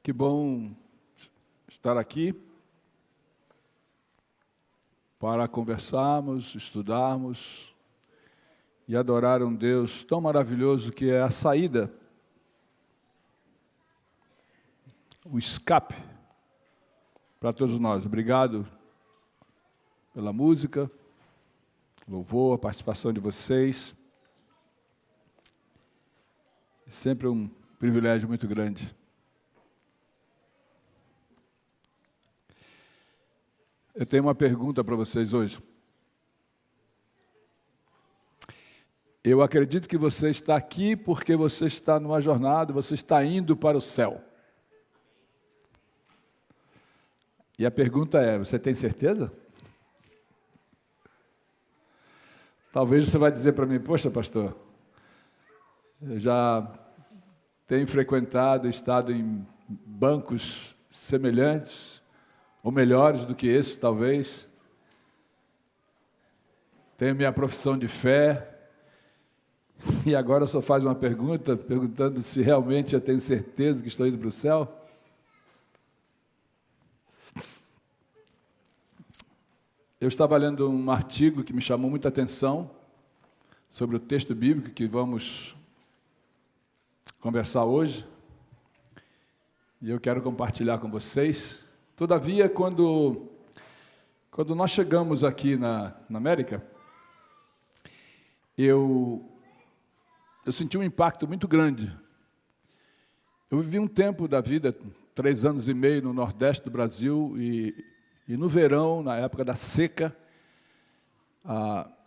Que bom estar aqui para conversarmos, estudarmos e adorar um Deus tão maravilhoso que é a saída, o escape para todos nós. Obrigado pela música, louvor, a participação de vocês. É sempre um privilégio muito grande. Eu tenho uma pergunta para vocês hoje. Eu acredito que você está aqui porque você está numa jornada, você está indo para o céu. E a pergunta é, você tem certeza? Talvez você vai dizer para mim, poxa, pastor, eu já tenho frequentado, estado em bancos semelhantes, ou melhores do que esse, talvez. Tenho minha profissão de fé, e agora só faz uma pergunta, perguntando se realmente eu tenho certeza que estou indo para o céu. Eu estava lendo um artigo que me chamou muita atenção sobre o texto bíblico que vamos conversar hoje, e eu quero compartilhar com vocês. Todavia, quando nós chegamos aqui na América, eu senti um impacto muito grande. Eu vivi um tempo da vida, 3 anos e meio no Nordeste do Brasil, e no verão, na época da seca,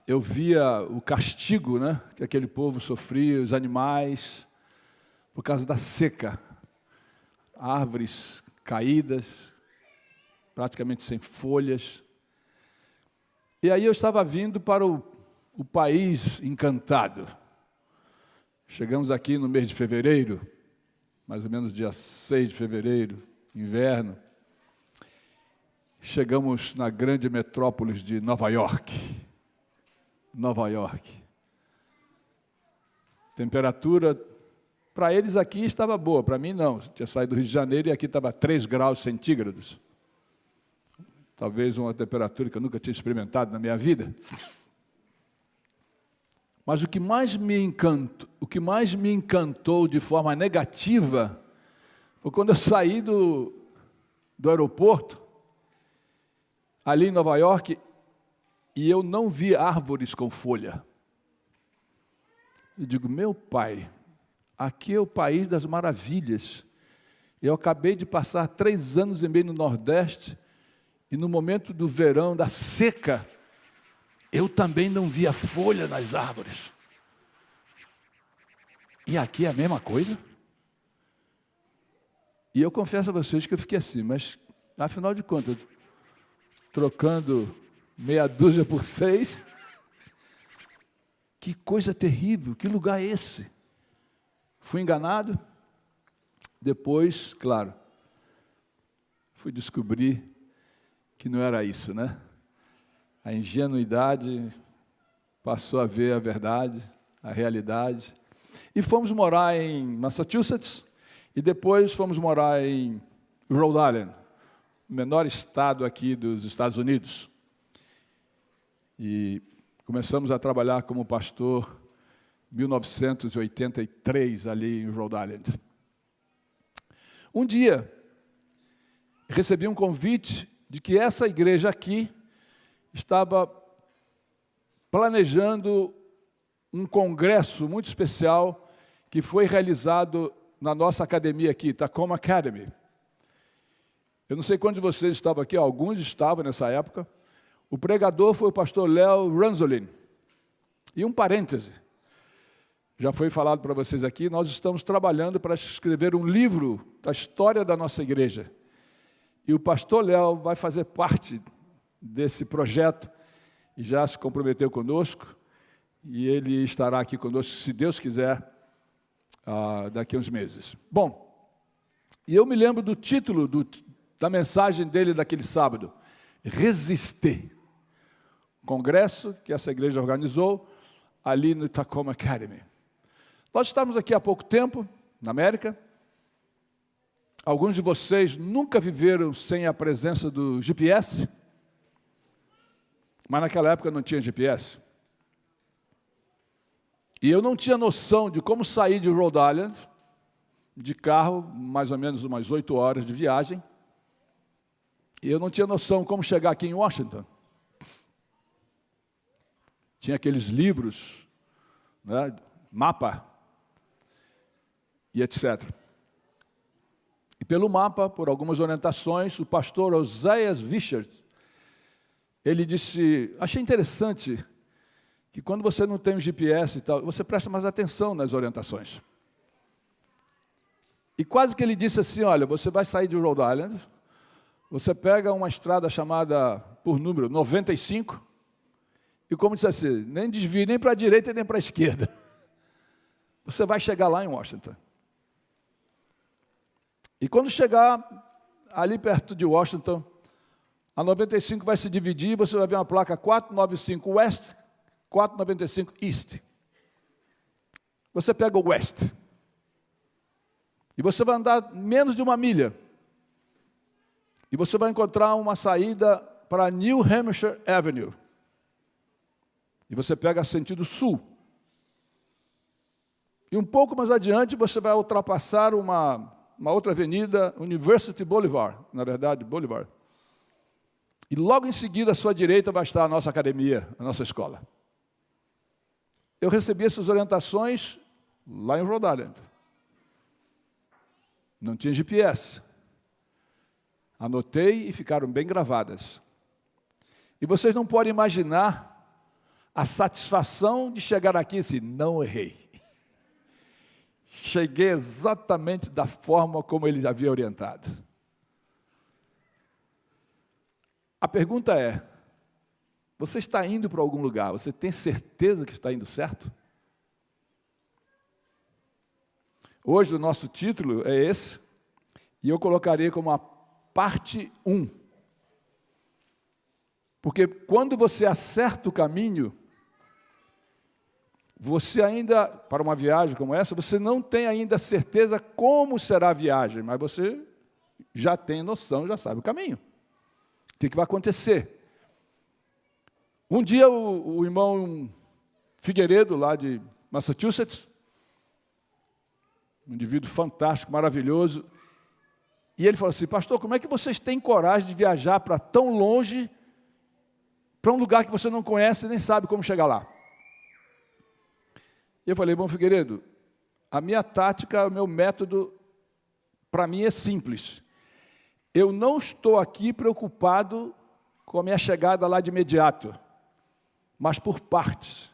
eu via o castigo, né, que aquele povo sofria, os animais, por causa da seca. Árvores caídas, praticamente sem folhas. E aí eu estava vindo para o país encantado. Chegamos aqui no mês de fevereiro, mais ou menos dia 6 de fevereiro, inverno. Chegamos na grande metrópole de Nova York. Nova York. Temperatura, para eles aqui estava boa, para mim não. Eu tinha saído do Rio de Janeiro e aqui estava 3 graus centígrados. Talvez uma temperatura que eu nunca tinha experimentado na minha vida. Mas o que mais me encantou de forma negativa foi quando eu saí do aeroporto, ali em Nova York, e eu não vi árvores com folha. Eu digo, meu pai, aqui é o país das maravilhas. Eu acabei de passar 3 anos e meio no Nordeste, e no momento do verão, da seca, eu também não via folha nas árvores. E aqui é a mesma coisa? E eu confesso a vocês que eu fiquei assim, mas afinal de contas, trocando meia dúzia por 6, que coisa terrível, que lugar é esse? Fui enganado, depois, claro, fui descobrir que não era isso, né? A ingenuidade passou a ver a verdade, a realidade. E fomos morar em Massachusetts, e depois fomos morar em Rhode Island, o menor estado aqui dos Estados Unidos. E começamos a trabalhar como pastor em 1983, ali em Rhode Island. Um dia, recebi um convite de que essa igreja aqui estava planejando um congresso muito especial que foi realizado na nossa academia aqui, Tacoma Academy. Eu não sei quantos de vocês estavam aqui, alguns estavam nessa época. O pregador foi o pastor Léo Ranzolin. E um parêntese, já foi falado para vocês aqui, nós estamos trabalhando para escrever um livro da história da nossa igreja. E o pastor Léo vai fazer parte desse projeto e já se comprometeu conosco, e ele estará aqui conosco, se Deus quiser, daqui a uns meses. Bom, e eu me lembro do título da mensagem dele daquele sábado, Resistir. Congresso que essa igreja organizou ali no Tacoma Academy. Nós estávamos aqui há pouco tempo, na América, Alguns de vocês nunca viveram sem a presença do GPS, mas naquela época não tinha GPS. E eu não tinha noção de como sair de Rhode Island, de carro, mais ou menos umas 8 horas de viagem, e eu não tinha noção como chegar aqui em Washington. Tinha aqueles livros, né, mapa, e etc. E pelo mapa, por algumas orientações, o pastor Oséias Vichert, ele disse, achei interessante que quando você não tem um GPS e tal, você presta mais atenção nas orientações. E quase que ele disse assim, olha, você vai sair de Rhode Island, você pega uma estrada chamada, por número, 95, e como disse assim, nem desvie nem para a direita nem para a esquerda. Você vai chegar lá em Washington. E quando chegar ali perto de Washington, a 95 vai se dividir e você vai ver uma placa 495 West, 495 East. Você pega o West. E você vai andar menos de 1 milha. E você vai encontrar uma saída para New Hampshire Avenue. E você pega sentido sul. E um pouco mais adiante você vai ultrapassar uma outra avenida, University Boulevard, na verdade, Boulevard. E logo em seguida, à sua direita, vai estar a nossa academia, a nossa escola. Eu recebi essas orientações lá em Rhode Island. Não tinha GPS. Anotei e ficaram bem gravadas. E vocês não podem imaginar a satisfação de chegar aqui e assim, não errei. Cheguei exatamente da forma como ele havia orientado. A pergunta é, você está indo para algum lugar, você tem certeza que está indo certo? Hoje o nosso título é esse, e eu colocaria como a parte 1. Porque quando você acerta o caminho, você ainda, para uma viagem como essa, você não tem ainda certeza como será a viagem, mas você já tem noção, já sabe o caminho. O que vai acontecer? Um dia o irmão Figueiredo, lá de Massachusetts, um indivíduo fantástico, maravilhoso, e ele falou assim, pastor, como é que vocês têm coragem de viajar para tão longe, para um lugar que você não conhece e nem sabe como chegar lá? E eu falei, bom, Figueiredo, a minha tática, o meu método, para mim é simples. Eu não estou aqui preocupado com a minha chegada lá de imediato, mas por partes.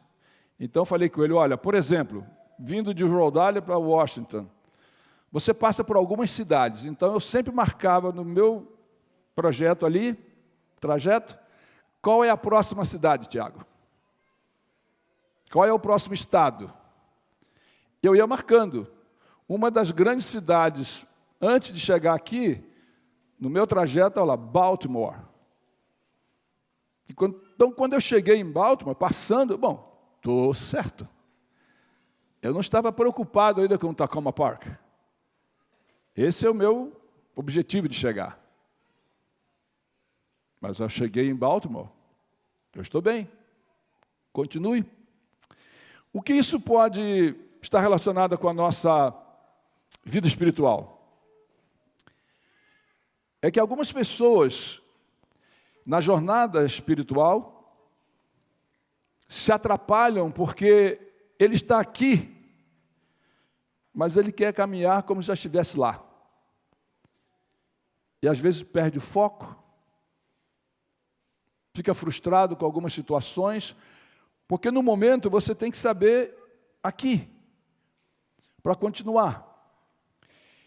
Então eu falei com ele, olha, por exemplo, vindo de Rhode Island para Washington, você passa por algumas cidades, então eu sempre marcava no meu projeto ali, trajeto, qual é a próxima cidade, Tiago? Qual é o próximo estado? Eu ia marcando. Uma das grandes cidades, antes de chegar aqui, no meu trajeto, olha lá, Baltimore. Então, quando eu cheguei em Baltimore, passando, bom, estou certo. Eu não estava preocupado ainda com o Tacoma Park. Esse é o meu objetivo de chegar. Mas eu cheguei em Baltimore, eu estou bem. Continue. O que isso pode estar relacionado com a nossa vida espiritual? É que algumas pessoas, na jornada espiritual, se atrapalham porque ele está aqui, mas ele quer caminhar como se já estivesse lá. E às vezes perde o foco, fica frustrado com algumas situações, porque no momento você tem que saber aqui, para continuar.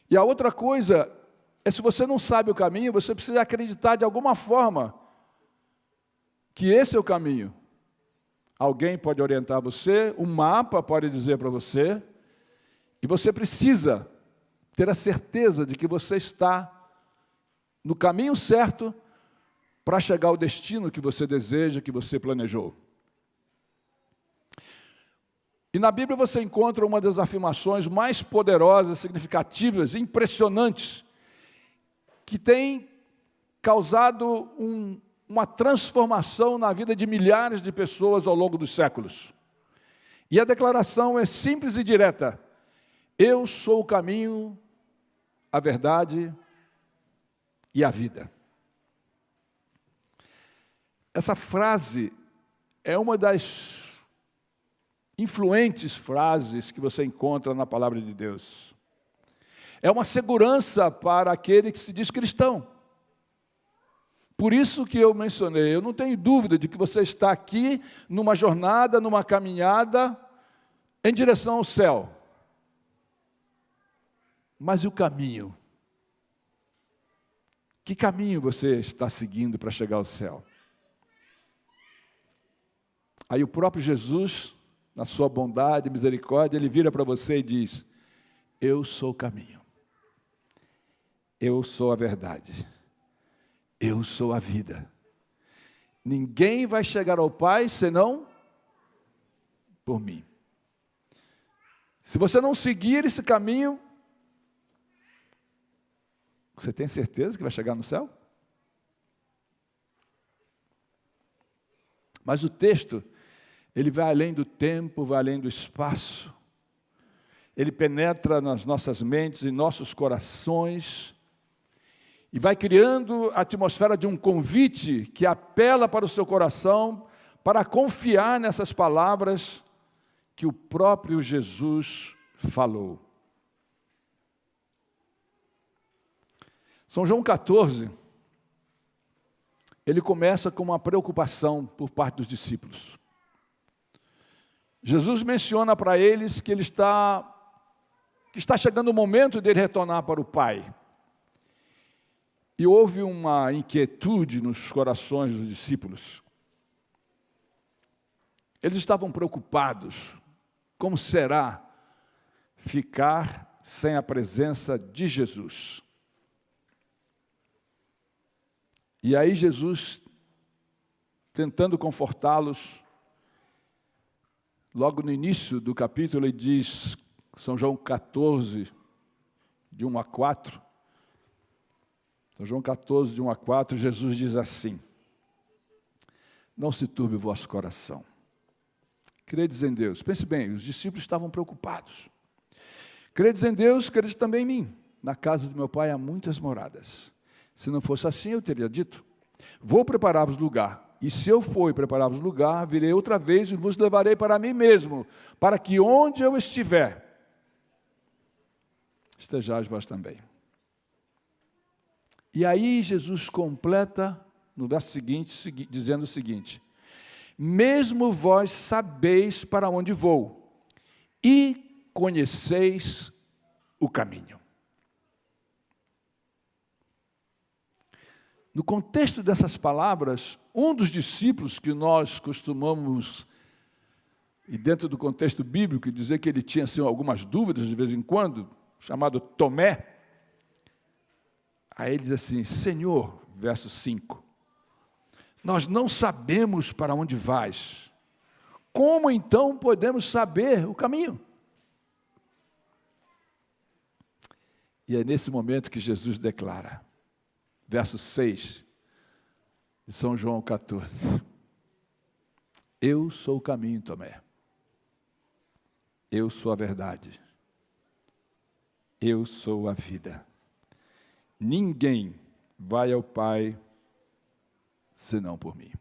E a outra coisa é, se você não sabe o caminho, você precisa acreditar de alguma forma que esse é o caminho. Alguém pode orientar você, um mapa pode dizer para você, e você precisa ter a certeza de que você está no caminho certo para chegar ao destino que você deseja, que você planejou. E na Bíblia você encontra uma das afirmações mais poderosas, significativas, impressionantes, que tem causado uma transformação na vida de milhares de pessoas ao longo dos séculos. E a declaração é simples e direta: eu sou o caminho, a verdade e a vida. Essa frase é uma das influentes frases que você encontra na palavra de Deus. É uma segurança para aquele que se diz cristão. Por isso que eu mencionei, eu não tenho dúvida de que você está aqui numa jornada, numa caminhada em direção ao céu. Mas e o caminho? Que caminho você está seguindo para chegar ao céu? Aí o próprio Jesus, na sua bondade e misericórdia, ele vira para você e diz: eu sou o caminho, eu sou a verdade, eu sou a vida. Ninguém vai chegar ao Pai senão por mim. Se você não seguir esse caminho, você tem certeza que vai chegar no céu? Mas o texto, ele vai além do tempo, vai além do espaço. Ele penetra nas nossas mentes e nossos corações e vai criando a atmosfera de um convite que apela para o seu coração para confiar nessas palavras que o próprio Jesus falou. São João 14, ele começa com uma preocupação por parte dos discípulos. Jesus menciona para eles que está chegando o momento dele retornar para o Pai. E houve uma inquietude nos corações dos discípulos. Eles estavam preocupados. Como será ficar sem a presença de Jesus? E aí Jesus, tentando confortá-los, logo no início do capítulo, ele diz, São João 14, de 1 a 4, São João 14, de 1 a 4, Jesus diz assim: não se turbe o vosso coração, credes em Deus. Pense bem, os discípulos estavam preocupados. Credes em Deus, credes também em mim. Na casa do meu Pai há muitas moradas. Se não fosse assim, eu teria dito: vou preparar-vos lugar. E se eu for e preparar-vos lugar, virei outra vez e vos levarei para mim mesmo, para que onde eu estiver, estejais vós também. E aí Jesus completa no verso seguinte, dizendo o seguinte: mesmo vós sabeis para onde vou, e conheceis o caminho. No contexto dessas palavras, um dos discípulos que nós costumamos, e dentro do contexto bíblico, dizer que ele tinha assim, algumas dúvidas de vez em quando, chamado Tomé, aí ele diz assim: Senhor, verso 5, nós não sabemos para onde vais, como então podemos saber o caminho? E é nesse momento que Jesus declara, verso 6 de São João 14, eu sou o caminho, Tomé, eu sou a verdade, eu sou a vida, ninguém vai ao Pai senão por mim.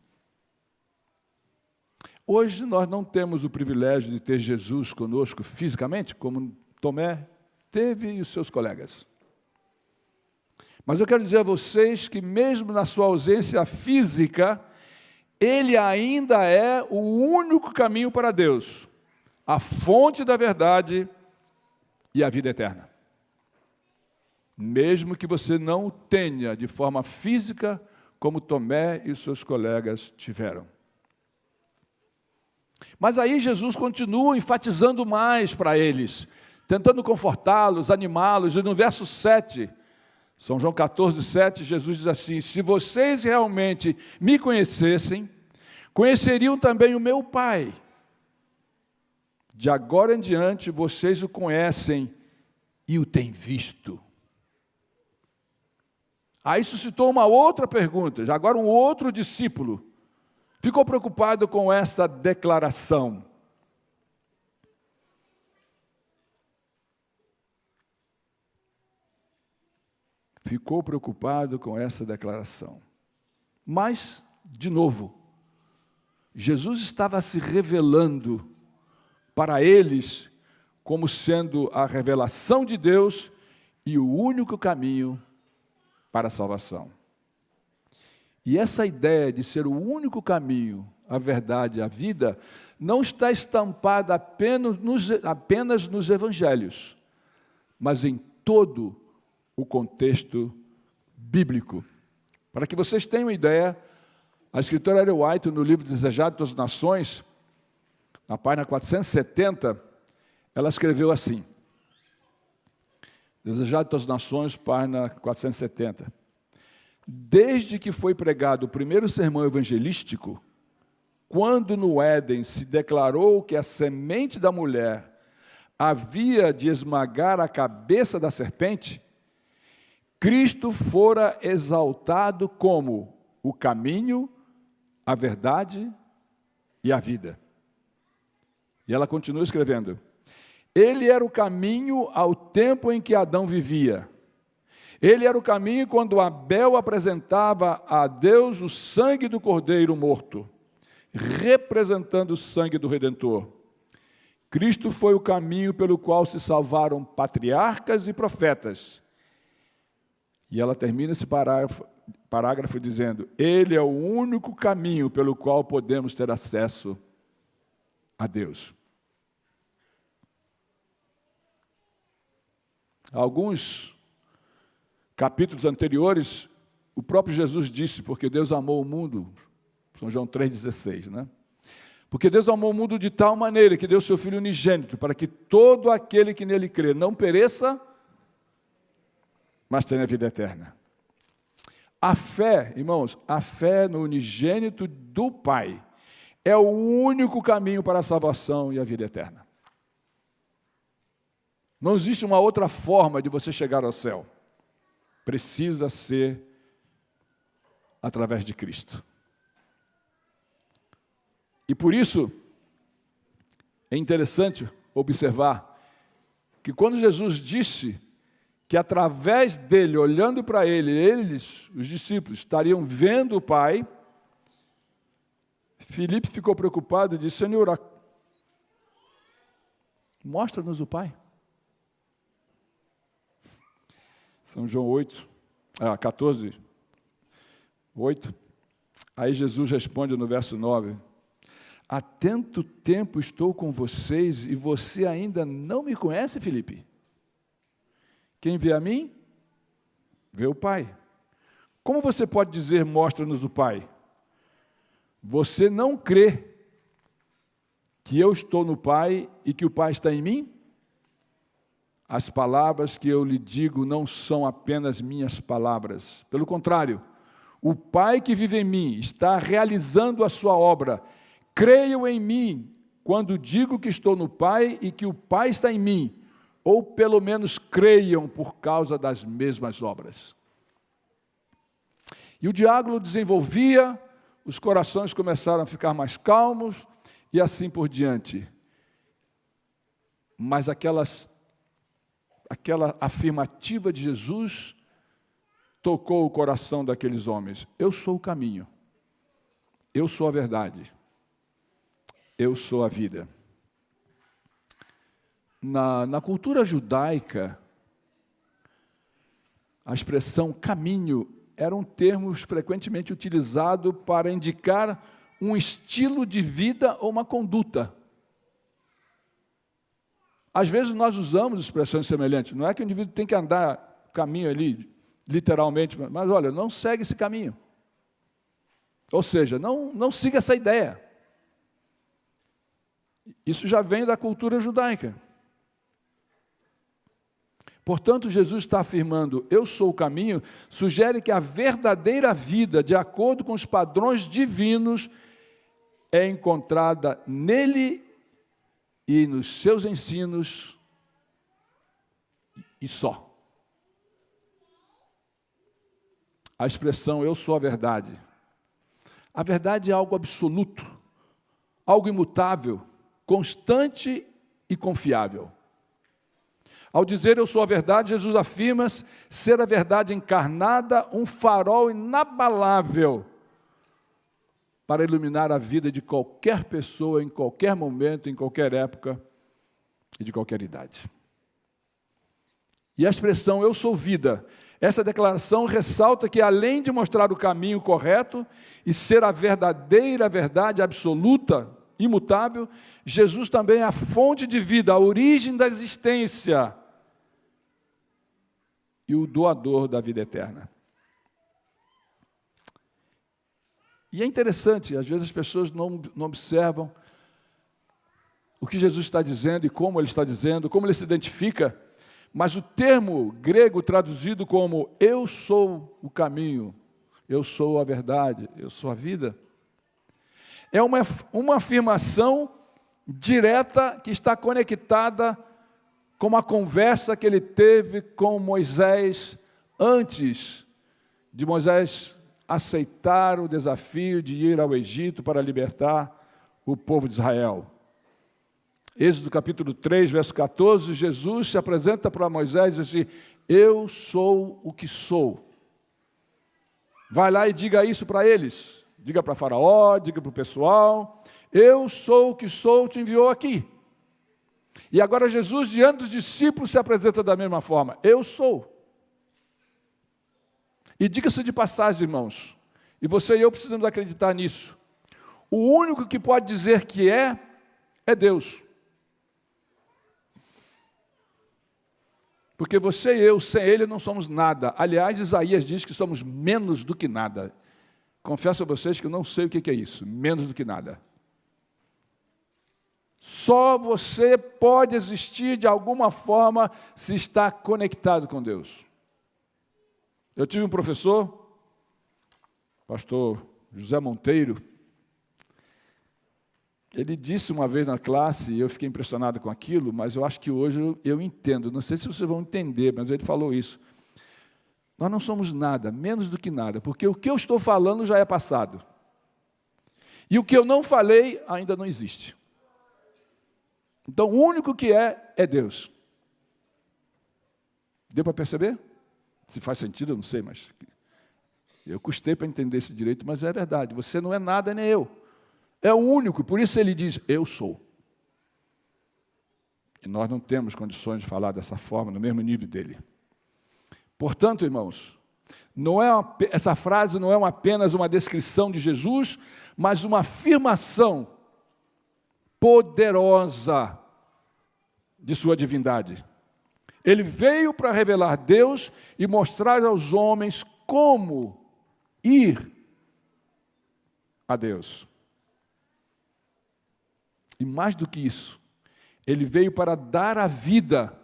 Hoje nós não temos o privilégio de ter Jesus conosco fisicamente, como Tomé teve e os seus colegas. Mas eu quero dizer a vocês que mesmo na sua ausência física, ele ainda é o único caminho para Deus, a fonte da verdade e a vida eterna. Mesmo que você não o tenha de forma física, como Tomé e os seus colegas tiveram. Mas aí Jesus continua enfatizando mais para eles, tentando confortá-los, animá-los, e no verso 7, São João 14, 7, Jesus diz assim: se vocês realmente me conhecessem, conheceriam também o meu Pai. De agora em diante, vocês o conhecem e o têm visto. Aí suscitou uma outra pergunta, já agora um outro discípulo ficou preocupado com essa declaração. Ficou preocupado com essa declaração. Mas, de novo, Jesus estava se revelando para eles como sendo a revelação de Deus e o único caminho para a salvação. E essa ideia de ser o único caminho, a verdade, a vida, não está estampada apenas nos evangelhos, mas em todo o contexto bíblico. Para que vocês tenham uma ideia, a escritora Ellen White, no livro Desejado de Todas as Nações, na página 470, ela escreveu assim, Desejado de Todas as Nações, página 470. Desde que foi pregado o primeiro sermão evangelístico, quando no Éden se declarou que a semente da mulher havia de esmagar a cabeça da serpente, Cristo fora exaltado como o caminho, a verdade e a vida. E ela continua escrevendo, ele era o caminho ao tempo em que Adão vivia. Ele era o caminho quando Abel apresentava a Deus o sangue do cordeiro morto, representando o sangue do Redentor. Cristo foi o caminho pelo qual se salvaram patriarcas e profetas. E ela termina esse parágrafo dizendo, ele é o único caminho pelo qual podemos ter acesso a Deus. Alguns capítulos anteriores, o próprio Jesus disse, porque Deus amou o mundo, São João 3,16, né? Porque Deus amou o mundo de tal maneira que deu seu Filho unigênito, para que todo aquele que nele crê não pereça, mas tenha a vida eterna. A fé, irmãos, a fé no unigênito do Pai é o único caminho para a salvação e a vida eterna. Não existe uma outra forma de você chegar ao céu. Precisa ser através de Cristo. E por isso, é interessante observar que quando Jesus disse que através dele, olhando para ele, eles, os discípulos, estariam vendo o Pai, Filipe ficou preocupado e disse, Senhor, mostra-nos o Pai. São João 14, 8. Aí Jesus responde no verso 9, há tanto tempo estou com vocês e você ainda não me conhece, Filipe? Quem vê a mim, vê o Pai. Como você pode dizer, mostra-nos o Pai? Você não crê que eu estou no Pai e que o Pai está em mim? As palavras que eu lhe digo não são apenas minhas palavras. Pelo contrário, o Pai que vive em mim está realizando a sua obra. Creiam em mim quando digo que estou no Pai e que o Pai está em mim. Ou pelo menos creiam por causa das mesmas obras. E o diálogo desenvolvia, os corações começaram a ficar mais calmos e assim por diante. Mas aquela afirmativa de Jesus tocou o coração daqueles homens. Eu sou o caminho, eu sou a verdade, eu sou a vida. Na cultura judaica, a expressão caminho era um termo frequentemente utilizado para indicar um estilo de vida ou uma conduta. Às vezes nós usamos expressões semelhantes, não é que o indivíduo tem que andar caminho ali, literalmente, mas olha, não segue esse caminho. Ou seja, não siga essa ideia. Isso já vem da cultura judaica. Portanto, Jesus está afirmando, eu sou o caminho, sugere que a verdadeira vida, de acordo com os padrões divinos, é encontrada nele e nos seus ensinos, e só. a expressão eu sou a verdade. A verdade é algo absoluto, algo imutável, constante e confiável. Ao dizer eu sou a verdade, Jesus afirma ser a verdade encarnada, um farol inabalável para iluminar a vida de qualquer pessoa, em qualquer momento, em qualquer época e de qualquer idade. E a expressão eu sou vida, essa declaração ressalta que além de mostrar o caminho correto e ser a verdadeira verdade absoluta, imutável, Jesus também é a fonte de vida, a origem da existência e o doador da vida eterna. E é interessante, às vezes as pessoas não observam o que Jesus está dizendo e como ele está dizendo, como ele se identifica, mas o termo grego traduzido como eu sou o caminho, eu sou a verdade, eu sou a vida, é uma afirmação direta que está conectada com uma conversa que ele teve com Moisés antes de Moisés aceitar o desafio de ir ao Egito para libertar o povo de Israel. Êxodo capítulo 3, verso 14, Jesus se apresenta para Moisés e diz assim, eu sou o que sou. Vai lá e diga isso para eles. Diga para Faraó, diga para o pessoal, eu sou o que sou, te enviou aqui. E agora Jesus, diante dos discípulos, se apresenta da mesma forma, eu sou. E diga-se de passagem, irmãos, e você e eu precisamos acreditar nisso. O único que pode dizer que é Deus. Porque você e eu, sem Ele, não somos nada. Aliás, Isaías diz que somos menos do que nada. Confesso a vocês que eu não sei o que é isso, menos do que nada. Só você pode existir de alguma forma se está conectado com Deus. Eu tive um professor, pastor José Monteiro, ele disse uma vez na classe, e eu fiquei impressionado com aquilo, mas eu acho que hoje eu entendo, não sei se vocês vão entender, mas ele falou isso. Nós não somos nada, menos do que nada, porque o que eu estou falando já é passado. E o que eu não falei ainda não existe. Então, o único que é Deus. Deu para perceber? Se faz sentido, eu não sei, mas eu custei para entender esse direito, mas é verdade. Você não é nada, nem eu. É o único, por isso ele diz, eu sou. E nós não temos condições de falar dessa forma, no mesmo nível dele. Portanto, irmãos, essa frase não é apenas uma descrição de Jesus, mas uma afirmação poderosa de sua divindade. Ele veio para revelar Deus e mostrar aos homens como ir a Deus. E mais do que isso, ele veio para dar a vida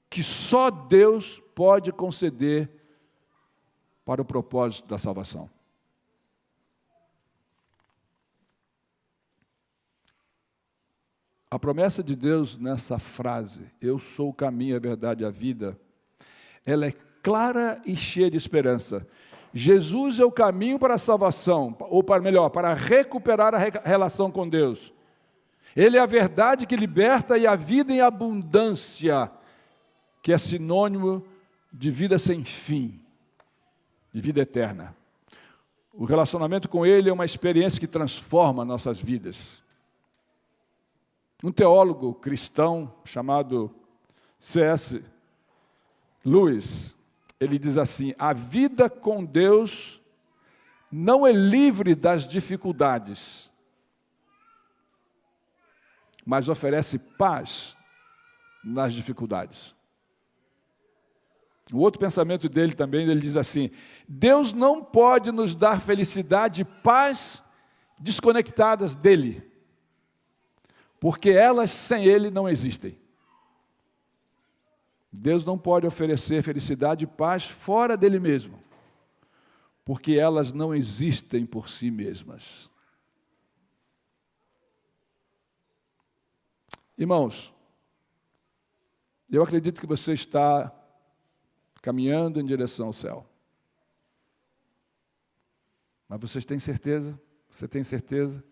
que só Deus pode conceder para o propósito da salvação. A promessa de Deus nessa frase, eu sou o caminho, a verdade e a vida, ela é clara e cheia de esperança. Jesus é o caminho para a salvação, ou para recuperar a relação com Deus. Ele é a verdade que liberta e a vida em abundância, que é sinônimo de vida sem fim, de vida eterna. O relacionamento com Ele é uma experiência que transforma nossas vidas. Um teólogo cristão chamado C.S. Lewis, ele diz assim, a vida com Deus não é livre das dificuldades, mas oferece paz nas dificuldades. O outro pensamento dele também, ele diz assim, Deus não pode nos dar felicidade e paz desconectadas dele, porque elas sem Ele não existem. Deus não pode oferecer felicidade e paz fora dele mesmo, porque elas não existem por si mesmas. Irmãos, eu acredito que você está caminhando em direção ao céu. Mas vocês têm certeza? Você tem certeza?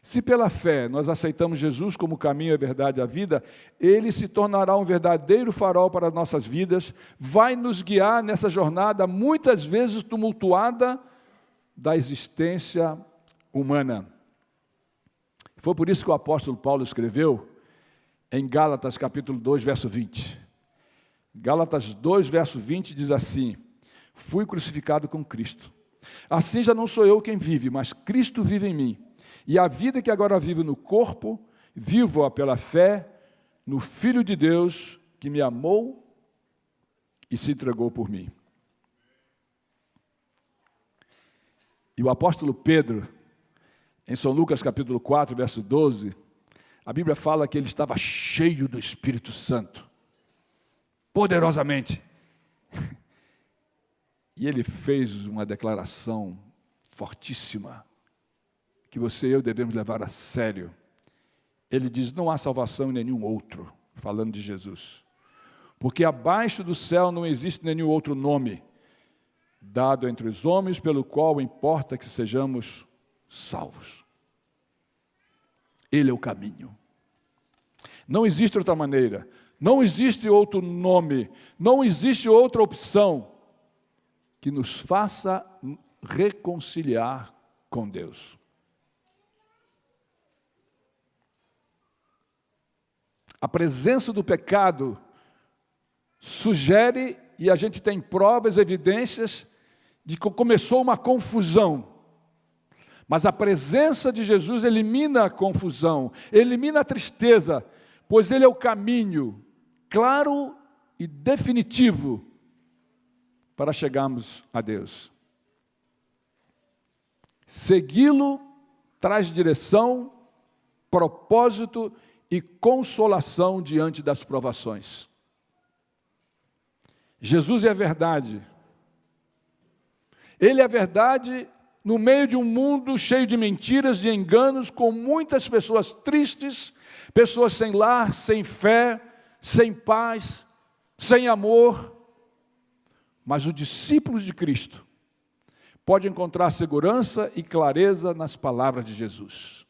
Se pela fé nós aceitamos Jesus como o caminho, a verdade e a vida, Ele se tornará um verdadeiro farol para as nossas vidas, vai nos guiar nessa jornada muitas vezes tumultuada da existência humana. Foi por isso que o apóstolo Paulo escreveu em Gálatas capítulo 2, verso 20. Gálatas 2, verso 20 diz assim: fui crucificado com Cristo. Assim já não sou eu quem vive, mas Cristo vive em mim. E a vida que agora vivo no corpo, vivo-a pela fé no Filho de Deus que me amou e se entregou por mim. E o apóstolo Pedro, em São Lucas capítulo 4, verso 12, a Bíblia fala que ele estava cheio do Espírito Santo, poderosamente. E ele fez uma declaração fortíssima, que você e eu devemos levar a sério. Ele diz: não há salvação em nenhum outro, falando de Jesus, porque abaixo do céu não existe nenhum outro nome dado entre os homens pelo qual importa que sejamos salvos. Ele é o caminho. Não existe outra maneira, não existe outro nome, não existe outra opção que nos faça reconciliar com Deus. A presença do pecado sugere, e a gente tem provas, evidências, de que começou uma confusão. Mas a presença de Jesus elimina a confusão, elimina a tristeza, pois Ele é o caminho claro e definitivo para chegarmos a Deus. Segui-lo traz direção, propósito e consolação diante das provações. Jesus é a verdade. Ele é a verdade no meio de um mundo cheio de mentiras e enganos, com muitas pessoas tristes, pessoas sem lar, sem fé, sem paz, sem amor. Mas o discípulo de Cristo pode encontrar segurança e clareza nas palavras de Jesus.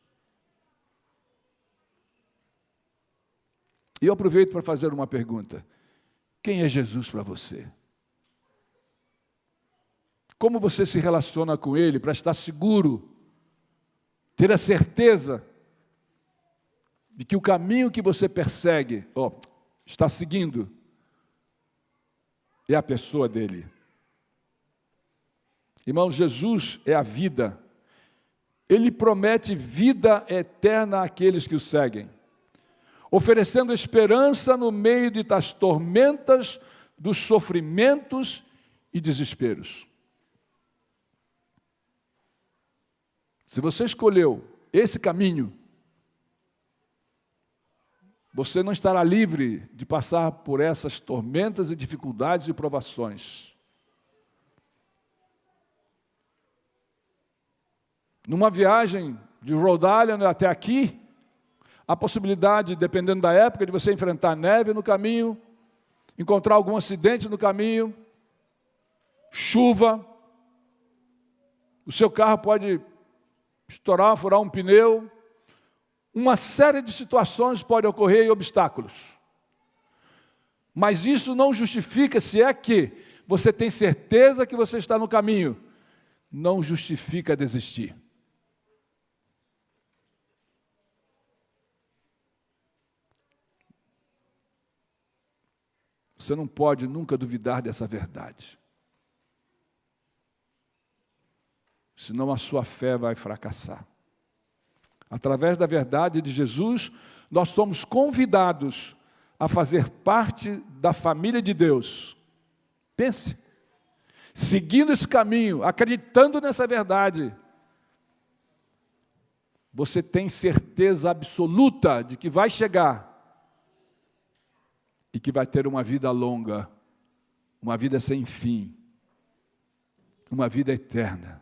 E eu aproveito para fazer uma pergunta: quem é Jesus para você? Como você se relaciona com Ele para estar seguro, ter a certeza de que o caminho que você persegue, está seguindo, é a pessoa dele? Irmãos, Jesus é a vida. Ele promete vida eterna àqueles que o seguem, oferecendo esperança no meio das tormentas, dos sofrimentos e desesperos. Se você escolheu esse caminho, você não estará livre de passar por essas tormentas e dificuldades e provações. Numa viagem de Rhode Island até aqui, há possibilidade, dependendo da época, de você enfrentar neve no caminho, encontrar algum acidente no caminho, chuva, o seu carro pode estourar, furar um pneu, uma série de situações pode ocorrer e obstáculos. Mas isso não justifica, se é que você tem certeza que você está no caminho, não justifica desistir. Você não pode nunca duvidar dessa verdade. Senão a sua fé vai fracassar. Através da verdade de Jesus, nós somos convidados a fazer parte da família de Deus. Pense, seguindo esse caminho, acreditando nessa verdade, você tem certeza absoluta de que vai chegar e que vai ter uma vida longa, uma vida sem fim, uma vida eterna,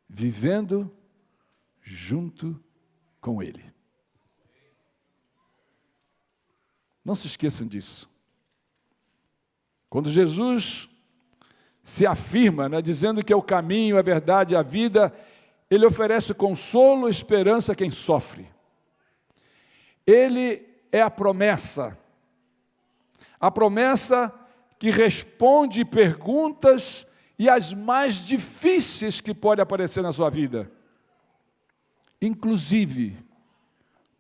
vivendo junto com Ele. Não se esqueçam disso. Quando Jesus se afirma, né, dizendo que é o caminho, a verdade, a vida. Ele oferece consolo e esperança a quem sofre. Ele é a promessa que responde perguntas e as mais difíceis que podem aparecer na sua vida. Inclusive,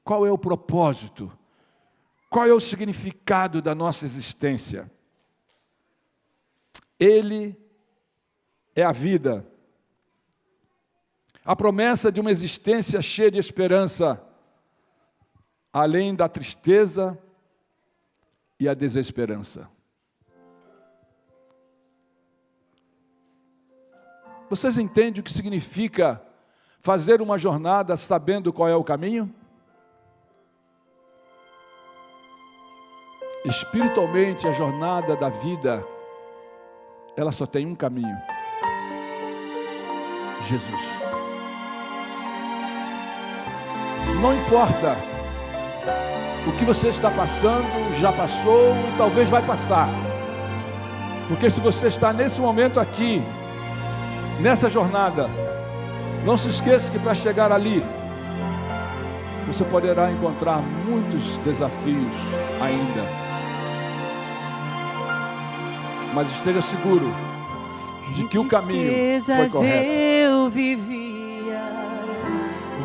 qual é o propósito? Qual é o significado da nossa existência? Ele é a vida. A promessa de uma existência cheia de esperança, além da tristeza e a desesperança. Vocês entendem o que significa fazer uma jornada sabendo qual é o caminho? Espiritualmente, a jornada da vida, ela só tem um caminho: Jesus. Não importa o que você está passando, já passou e talvez vai passar. Porque se você está nesse momento aqui, nessa jornada, não se esqueça que para chegar ali, você poderá encontrar muitos desafios ainda. Mas esteja seguro de que o caminho foi correto. Eu vivia,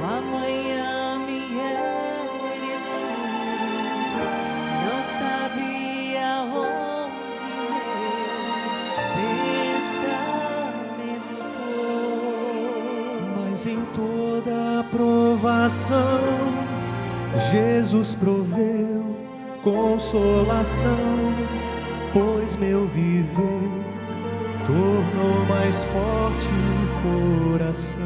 o amanhã me era escuro, não sabia onde meu pensamento pôr. Mas em toda provação, Jesus proveu consolação, pois meu viver tornou mais forte o coração.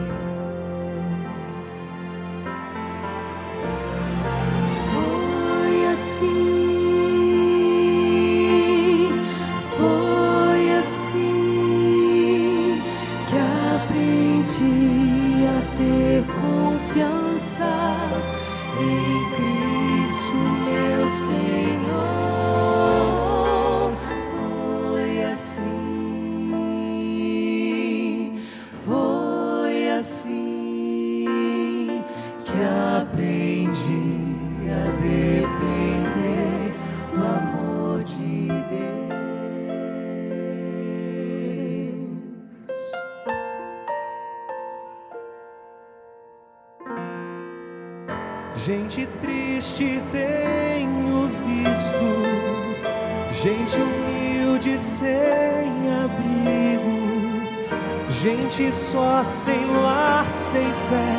Foi assim que aprendi a ter confiança em Cristo, meu Senhor. Foi assim que aprendi a depender do amor de Deus. Gente triste tenho visto, gente humilde sem abrigo, gente só, sem lar, sem fé,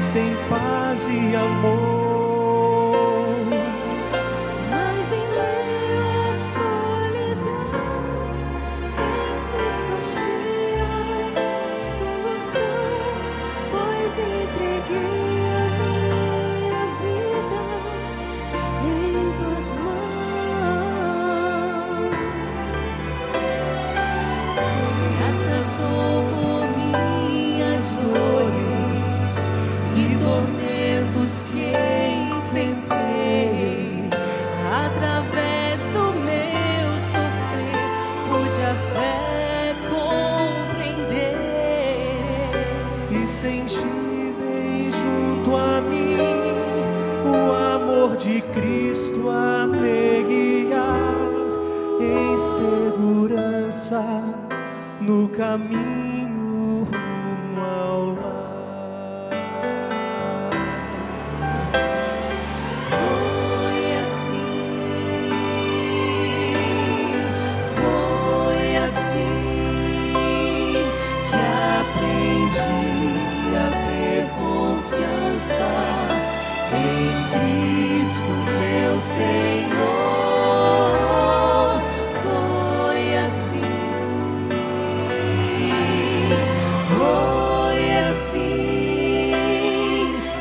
sem paz e amor. Mas em meio à solidão, em Cristo achei a solução, pois entreguei a minha vida em tuas mãos. Graças por minhas dores e tormentos que enfrentei, através do meu sofrer, pude a fé compreender E senti bem junto a mim o amor de Cristo a me guiar em segurança no caminho rumo ao lar. Foi assim que aprendi a ter confiança em Cristo, meu Senhor. Foi assim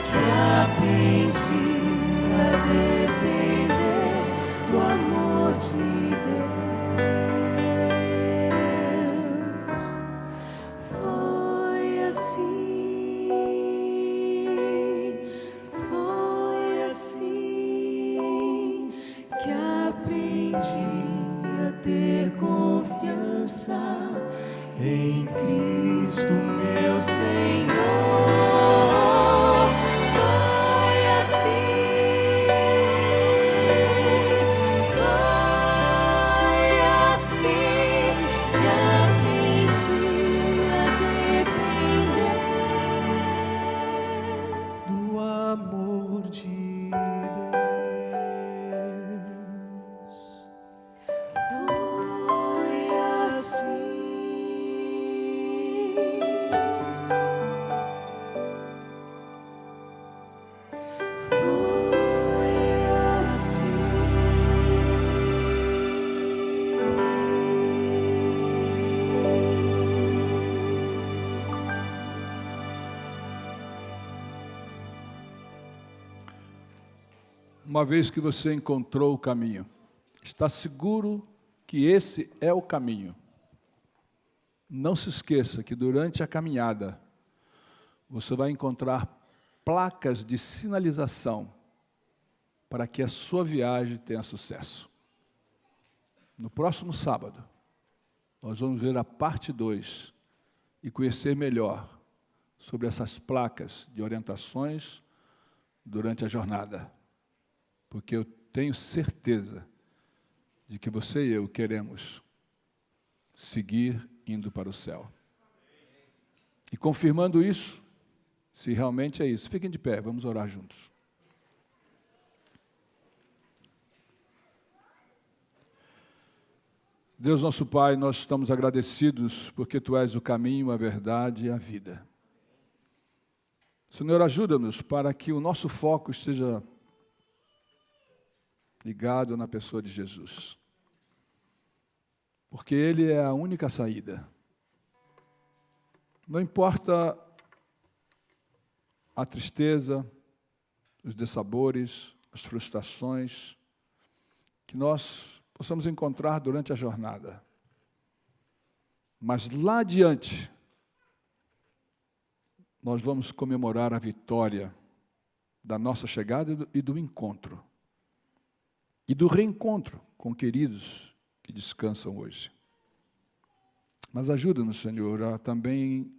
que aprendi a depender do amor de Deus. Foi assim que aprendi a ter confiança esperança em Cristo meu Senhor. Foi assim que aprendi a depender do amor de Deus. Foi assim. Uma vez que você encontrou o caminho, está seguro que esse é o caminho. Não se esqueça que durante a caminhada, você vai encontrar placas de sinalização para que a sua viagem tenha sucesso. No próximo sábado, nós vamos ver a parte 2 e conhecer melhor sobre essas placas de orientações durante a jornada. Porque eu tenho certeza de que você e eu queremos seguir indo para o céu. E confirmando isso, se realmente é isso, fiquem de pé, vamos orar juntos. Deus nosso Pai, nós estamos agradecidos porque Tu és o caminho, a verdade e a vida. Senhor, ajuda-nos para que o nosso foco esteja ligado na pessoa de Jesus. Porque Ele é a única saída. Não importa a tristeza, os dissabores, as frustrações que nós possamos encontrar durante a jornada. Mas lá adiante, nós vamos comemorar a vitória da nossa chegada e do encontro. E do reencontro com queridos que descansam hoje. Mas ajuda-nos, Senhor, a também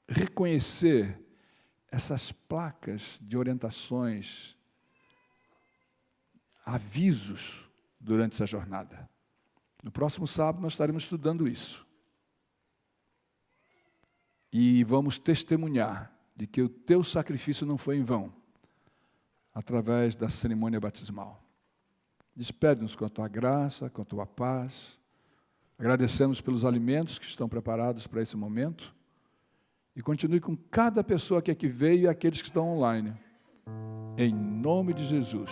reconhecer essas placas de orientações, avisos durante essa jornada. No próximo sábado nós estaremos estudando isso. E vamos testemunhar de que o teu sacrifício não foi em vão, através da cerimônia batismal. Despede-nos com a tua graça, com a tua paz. Agradecemos pelos alimentos que estão preparados para esse momento. E continue com cada pessoa que aqui veio e aqueles que estão online. Em nome de Jesus.